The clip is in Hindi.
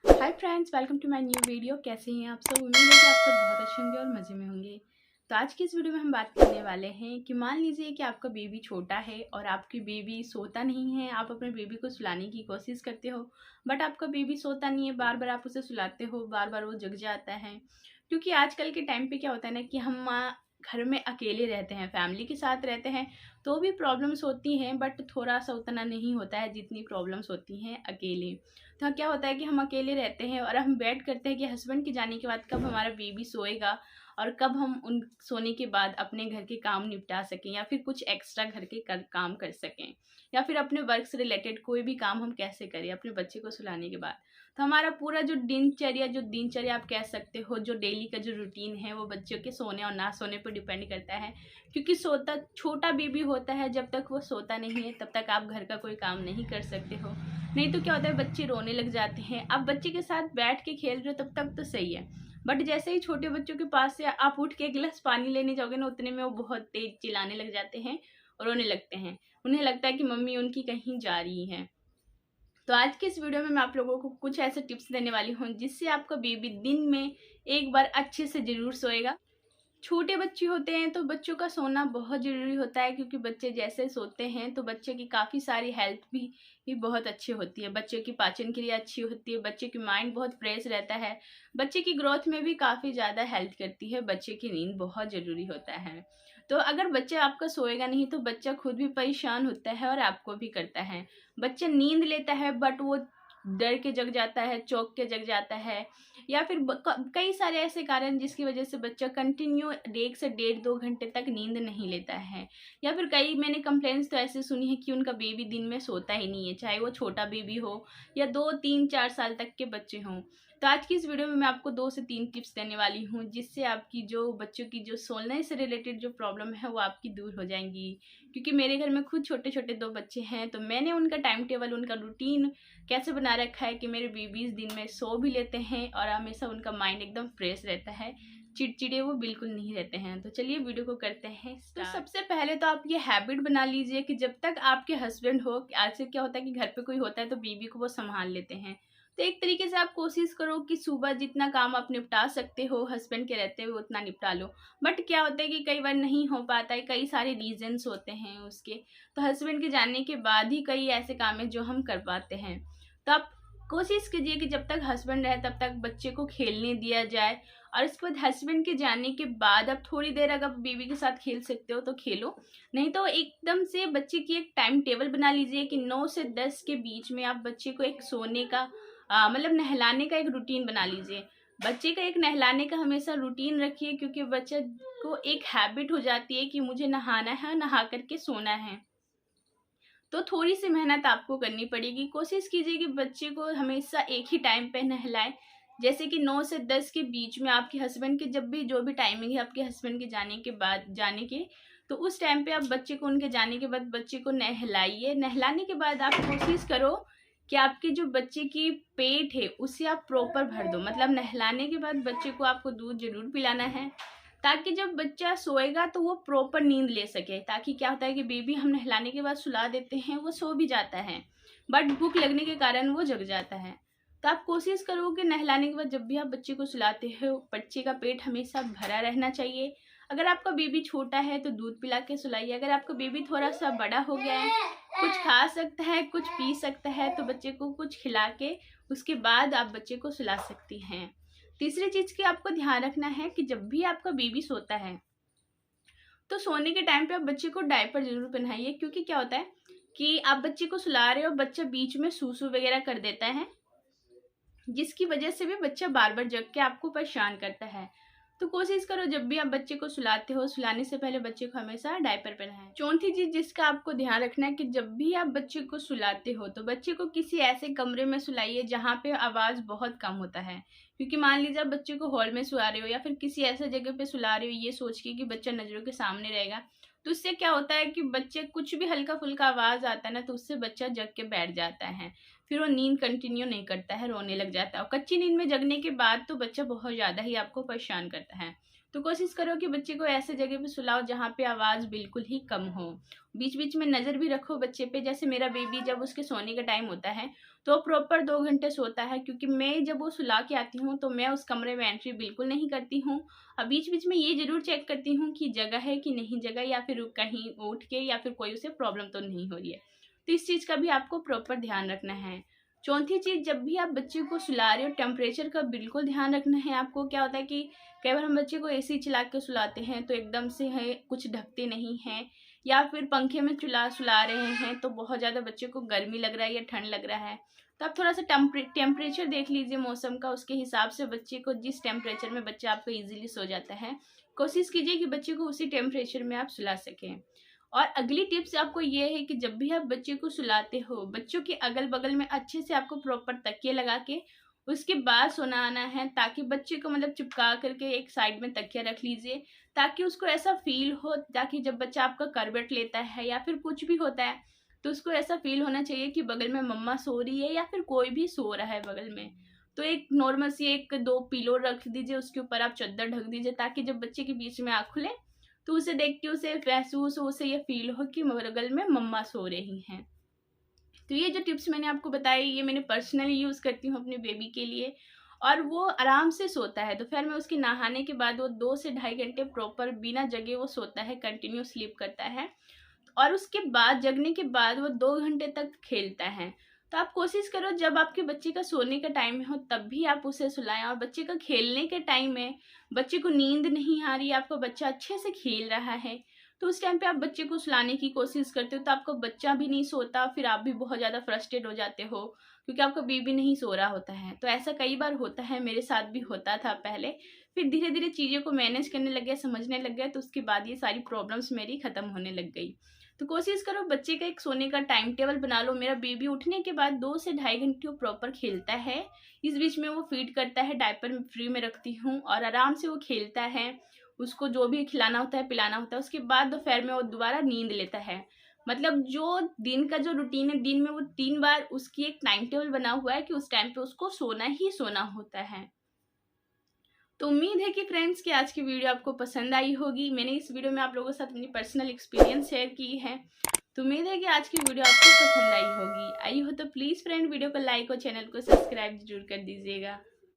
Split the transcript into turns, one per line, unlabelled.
Hi friends, welcome to my new video. कैसे हैं आप सब? उम्मीद है कि आप सब बहुत अच्छे होंगे और मज़े में होंगे। तो आज की इस वीडियो में हम बात करने वाले हैं कि मान लीजिए कि आपका बेबी छोटा है और आपकी बेबी सोता नहीं है। आप अपने बेबी को सुलाने की कोशिश करते हो, बट आपका बेबी सोता नहीं है। बार बार आप उसे सुलाते हो, बार बार वो जग जाता है। क्योंकि आजकल के टाइम पे क्या होता है ना कि हम घर में अकेले रहते हैं, फैमिली के साथ रहते हैं, तो भी प्रॉब्लम्स होती हैं, बट थोड़ा सा उतना नहीं होता है जितनी प्रॉब्लम्स होती हैं अकेले। तो क्या होता है कि हम अकेले रहते हैं और हम वेट करते हैं कि हस्बैंड के जाने के बाद कब हमारा बेबी सोएगा और कब हम उन सोने के बाद अपने घर के काम निपटा सकें या फिर कुछ एक्स्ट्रा घर के काम कर सकें, या फिर अपने वर्क से रिलेटेड कोई भी काम हम कैसे करें अपने बच्चे को सुलाने के बाद। तो हमारा पूरा जो दिनचर्या आप कह सकते हो, जो डेली का जो रूटीन है, वो बच्चों के सोने और ना सोने पर डिपेंड करता है। क्योंकि सोता छोटा बेबी होता है, जब तक वो सोता नहीं है तब तक आप घर का कोई काम नहीं कर सकते हो। नहीं तो क्या होता है, बच्चे रोने लग जाते हैं। आप बच्चे के साथ बैठ के खेल रहे हो तब तक तो सही है, बट जैसे ही छोटे बच्चों के पास से आप उठ के एक गिलास पानी लेने जाओगे ना, उतने में वो बहुत तेज चिल्लाने लग जाते हैं और रोने लगते हैं। उन्हें लगता है कि मम्मी उनकी कहीं जा रही है। तो आज के इस वीडियो में मैं आप लोगों को कुछ ऐसे टिप्स देने वाली हूँ जिससे आपका बेबी दिन में एक बार अच्छे से जरूर सोएगा। छोटे बच्चे होते हैं तो बच्चों का सोना बहुत ज़रूरी होता है, क्योंकि बच्चे जैसे सोते हैं तो बच्चे की काफ़ी सारी हेल्थ भी बहुत अच्छी होती है। बच्चे की पाचन क्रिया अच्छी होती है, बच्चे की माइंड बहुत फ्रेश रहता है, बच्चे की ग्रोथ में भी काफ़ी ज़्यादा हेल्प करती है। बच्चे की नींद बहुत ज़रूरी होता है। तो अगर बच्चा आपका सोएगा नहीं तो बच्चा खुद भी परेशान होता है और आपको भी करता है। बच्चा नींद लेता है बट वो डर के जग जाता है, चौंक के जग जाता है, या फिर कई सारे ऐसे कारण जिसकी वजह से बच्चा कंटिन्यू 1 से 1.5-2 घंटे तक नींद नहीं लेता है। या फिर कई मैंने कंप्लेंट्स तो ऐसे सुनी है कि उनका बेबी दिन में सोता ही नहीं है, चाहे वो छोटा बेबी हो या 2, 3, 4 साल तक के बच्चे हों। तो आज की इस वीडियो में मैं आपको 2 से 3 टिप्स देने वाली हूँ जिससे आपकी जो बच्चों की जो सोने से रिलेटेड जो प्रॉब्लम है वो आपकी दूर हो जाएंगी। क्योंकि मेरे घर में खुद छोटे छोटे 2 बच्चे हैं, तो मैंने उनका टाइम टेबल, उनका रूटीन कैसे बना रखा है कि मेरे बेबीज दिन में सो भी लेते हैं और हमेशा उनका माइंड एकदम फ्रेश रहता है, चिड़चिड़े वो बिल्कुल नहीं रहते हैं। तो चलिए वीडियो को करते हैं स्टार्ट। तो सबसे पहले तो आप ये हैबिट बना लीजिए कि जब तक आपके हस्बैंड हो, आज से क्या होता है कि घर पे कोई होता है तो बेबी को वो संभाल लेते हैं। तो एक तरीके से आप कोशिश करो कि सुबह जितना काम आप निपटा सकते हो हस्बैंड के रहते हुए उतना निपटा लो। बट क्या होता है कि कई बार नहीं हो पाता है, कई सारे रीजंस होते हैं उसके। तो हस्बैंड के जाने के बाद ही कई ऐसे काम है जो हम कर पाते हैं। तो आप कोशिश कीजिए कि जब तक हस्बैंड रहे तब तक बच्चे को खेलने दिया जाए, और इसके बाद हस्बैंड के जाने के बाद आप थोड़ी देर अगर बेबी के साथ खेल सकते हो तो खेलो। नहीं तो एकदम से बच्चे की एक टाइम टेबल बना लीजिए कि 9 से 10 के बीच में आप बच्चे को एक सोने का मतलब नहलाने का एक रूटीन बना लीजिए। बच्चे का एक नहलाने का हमेशा रूटीन रखिए, क्योंकि बच्चे को एक हैबिट हो जाती है कि मुझे नहाना है, नहा करके सोना है। तो थोड़ी सी मेहनत आपको करनी पड़ेगी। कोशिश कीजिए कि बच्चे को हमेशा एक ही टाइम पे नहलाएं। जैसे कि 9 से 10 के बीच में आपके हस्बैंड के जब भी जो भी टाइमिंग है आपके हस्बैंड के जाने के बाद जाने के, तो उस टाइम पे आप बच्चे को उनके जाने के बाद बच्चे को नहलाइए। नहलाने के बाद आप कोशिश करो कि आपके जो बच्चे की पेट है उसे आप प्रॉपर भर दो। मतलब नहलाने के बाद बच्चे को आपको दूध जरूर पिलाना है, ताकि जब बच्चा सोएगा तो वो प्रॉपर नींद ले सके। ताकि क्या होता है कि बेबी हम नहलाने के बाद सुला देते हैं, वो सो भी जाता है, बट भूख लगने के कारण वो जग जाता है। तो आप कोशिश करो कि नहलाने के बाद जब भी आप बच्चे को सुलाते हो, बच्चे का पेट हमेशा भरा रहना चाहिए। अगर आपका बेबी छोटा है तो दूध पिला के सुलाइए। अगर आपका बेबी थोड़ा सा बड़ा हो गया है, कुछ खा सकता है, कुछ पी सकता है, तो बच्चे को कुछ खिला के उसके बाद आप बच्चे को सुला सकती हैं। तीसरी चीज की आपको ध्यान रखना है कि जब भी आपका बेबी सोता है तो सोने के टाइम पे आप बच्चे को डायपर जरूर पहनाइए। क्योंकि क्या होता है कि आप बच्चे को सुला रहे हो, बच्चा बीच में सूसू वगैरह कर देता है, जिसकी वजह से भी बच्चा बार बार जग के आपको परेशान करता है। तो कोशिश करो जब भी आप बच्चे को सुलाते हो, सुलाने से पहले बच्चे को हमेशा डायपर पहनाएं। चौथी चीज जिसका आपको ध्यान रखना है कि जब भी आप बच्चे को सुलाते हो तो बच्चे को किसी ऐसे कमरे में सुलाइए जहाँ पे आवाज बहुत कम होता है। क्योंकि मान लीजिए आप बच्चे को हॉल में सुला रहे हो या फिर किसी ऐसे जगह पे सुला रहे हो ये सोच के कि बच्चा नजरों के सामने रहेगा, तो उससे क्या होता है कि बच्चे कुछ भी हल्का फुल्का आवाज आता है ना, तो उससे बच्चा जग के बैठ जाता है। फिर वो नींद कंटिन्यू नहीं करता है, रोने लग जाता है। और कच्ची नींद में जगने के बाद तो बच्चा बहुत ज़्यादा ही आपको परेशान करता है। तो कोशिश करो कि बच्चे को ऐसे जगह पे सुलाओ जहाँ पे आवाज़ बिल्कुल ही कम हो। बीच बीच में नज़र भी रखो बच्चे पे। जैसे मेरा बेबी जब उसके सोने का टाइम होता है तो प्रॉपर 2 घंटे सोता है, क्योंकि मैं जब वो सुला के आती हूँ तो मैं उस कमरे में एंट्री बिल्कुल नहीं करती हूँ। और बीच बीच में ये ज़रूर चेक करती हूँ कि जगह है कि नहीं जगह, या फिर कहीं उठ के या फिर कोई उसे प्रॉब्लम तो नहीं हो रही है। तो इस चीज़ का भी आपको प्रॉपर ध्यान रखना है। चौथी चीज़, जब भी आप बच्चे को सुला रहे हो टेम्परेचर का बिल्कुल ध्यान रखना है आपको। क्या होता है कि कई बार हम बच्चे को एसी चला के सुलाते हैं तो एकदम से है कुछ ढकते नहीं हैं, या फिर पंखे में सुला रहे हैं तो बहुत ज़्यादा बच्चे को गर्मी लग रहा है या ठंड लग रहा है। तो आप थोड़ा सा टेम्परेचर देख लीजिए मौसम का, उसके हिसाब से बच्चे को जिस टेम्परेचर में बच्चा आपका ईजिली सो जाता है, कोशिश कीजिए कि बच्चे को उसी टेम्परेचर में आप सुला सकें। और अगली टिप्स आपको ये है कि जब भी आप बच्चे को सुलाते हो, बच्चों के अगल बगल में अच्छे से आपको प्रॉपर तकिए लगा के उसके बाद सोना आना है, ताकि बच्चे को मतलब चिपका करके एक साइड में तकिया रख लीजिए, ताकि उसको ऐसा फील हो, ताकि जब बच्चा आपका करवट लेता है या फिर कुछ भी होता है तो उसको ऐसा फील होना चाहिए कि बगल में मम्मा सो रही है या फिर कोई भी सो रहा है बगल में। तो एक नॉर्मल सी 1-2 पिलो रख दीजिए, उसके ऊपर आप चादर ढक दीजिए, ताकि जब बच्चे के बीच में आँख खुले तो उसे देख के उसे महसूस हो, उसे ये फील हो कि बगल में मम्मा सो रही हैं। तो ये जो टिप्स मैंने आपको बताई ये मैंने पर्सनली यूज़ करती हूँ अपने बेबी के लिए, और वो आराम से सोता है। दोपहर में उसके नहाने के बाद वो 2 से ढाई घंटे प्रॉपर बिना जगे वो सोता है, कंटिन्यू स्लीप करता है। और उसके बाद जगने के बाद वो 2 घंटे तक खेलता है। तो आप कोशिश करो जब आपके बच्चे का सोने का टाइम हो तब भी आप उसे सुलाएं, और बच्चे का खेलने के टाइम में बच्चे को नींद नहीं आ रही है, आपका बच्चा अच्छे से खेल रहा है, तो उस टाइम पे आप बच्चे को सुलाने की कोशिश करते हो तो आपका बच्चा भी नहीं सोता, फिर आप भी बहुत ज़्यादा फ्रस्ट्रेट हो जाते हो क्योंकि आपका बेबी नहीं सो रहा होता है। तो ऐसा कई बार होता है, मेरे साथ भी होता था पहले। फिर धीरे धीरे चीज़ों को मैनेज करने लग गया, समझने लग गया, तो उसके बाद ये सारी प्रॉब्लम्स मेरी ख़त्म होने लग गई। तो कोशिश करो बच्चे का एक सोने का टाइम टेबल बना लो। मेरा बेबी उठने के बाद 2 से ढाई घंटे वो प्रॉपर खेलता है। इस बीच में वो फीड करता है, डायपर में फ्री में रखती हूँ और आराम से वो खेलता है। उसको जो भी खिलाना होता है, पिलाना होता है, उसके बाद दोपहर में वो दोबारा नींद लेता है। मतलब जो दिन का जो रूटीन है, दिन में वो 3 बार उसकी एक टाइम टेबल बना हुआ है कि उस टाइम पे उसको सोना ही सोना होता है। तो उम्मीद है कि फ्रेंड्स कि आज की वीडियो आपको पसंद आई होगी। मैंने इस वीडियो में आप लोगों के साथ अपनी पर्सनल एक्सपीरियंस शेयर की है। तो उम्मीद है कि आज की वीडियो आपको पसंद आई होगी। आई हो तो प्लीज़ फ्रेंड वीडियो को लाइक और चैनल को सब्सक्राइब जरूर कर दीजिएगा।